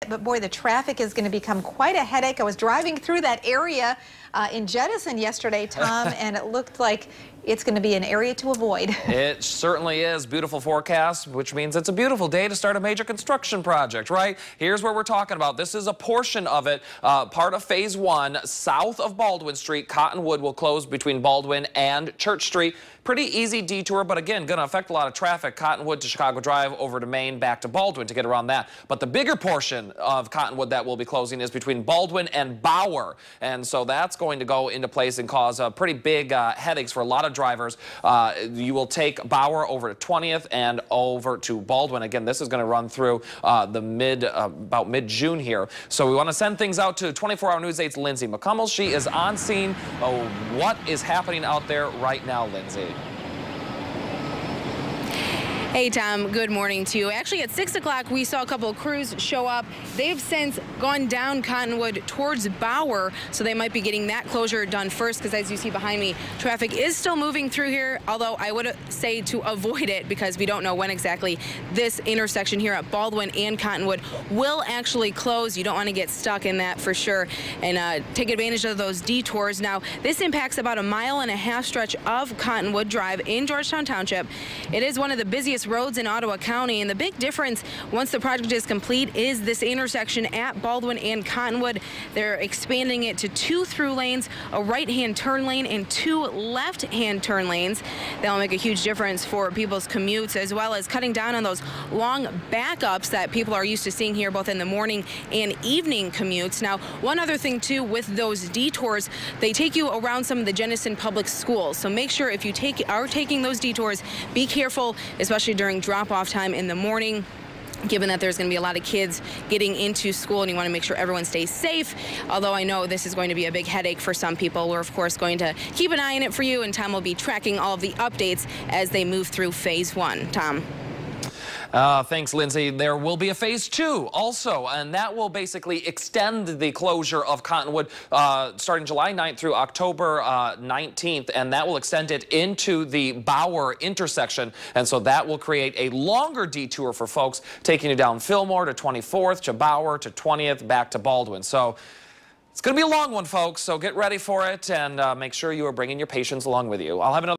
but boy, the traffic is going to become quite a headache. I was driving through that area in Jenison yesterday, Tom, and it looked like it's going to be an area to avoid. It certainly is. Beautiful forecast, which means it's a beautiful day to start a major construction project, right? Here's what we're talking about. This is a portion of it, part of Phase 1, south of Baldwin Street. Cottonwood will close between Baldwin and Church Street. Pretty easy detour, but again, going to affect a lot of traffic. Cottonwood to Chicago Drive, over to Main, back to Baldwin to get around that. But the bigger portion of Cottonwood that will be closing is between Baldwin and Bauer. And so that's going to go into place and cause pretty big headaches for a lot of drivers. You will take Bauer over to 20th and over to Baldwin. Again, this is going to run through about mid-June here. So we want to send things out to 24-Hour News 8's Lindsay McCummels. She is on scene. What is happening out there right now, Lindsay? Hey, Tom. Good morning to you. Actually, at 6 o'clock, we saw a couple of crews show up. They've since gone down Cottonwood towards Bauer, so they might be getting that closure done first, because as you see behind me, traffic is still moving through here, although I would say to avoid it because we don't know when exactly this intersection here at Baldwin and Cottonwood will actually close. You don't want to get stuck in that for sure, and take advantage of those detours. Now, this impacts about a 1.5 mile stretch of Cottonwood Drive in Georgetown Township. It is one of the busiest roads in Ottawa County, and the big difference once the project is complete is this intersection at Baldwin and Cottonwood. They're expanding it to 2 through lanes, a right-hand turn lane, and 2 left-hand turn lanes. That'll make a huge difference for people's commutes, as well as cutting down on those long backups that people are used to seeing here both in the morning and evening commutes. Now, one other thing too with those detours, they take you around some of the Jenison public schools, so make sure if you are taking those detours, be careful, especially during drop-off time in the morning, given that there's going to be a lot of kids getting into school and you want to make sure everyone stays safe. Although I know this is going to be a big headache for some people. We're, of course, going to keep an eye on it for you, and Tom will be tracking all of the updates as they move through Phase 1. Tom. Thanks, Lindsay. There will be a Phase 2 also, and that will basically extend the closure of Cottonwood starting July 9th through October 19th, and that will extend it into the Bauer intersection, and so that will create a longer detour for folks taking you down Fillmore to 24th, to Bauer, to 20th, back to Baldwin. So it's going to be a long one, folks, so get ready for it, and make sure you are bringing your patients along with you. I'll have another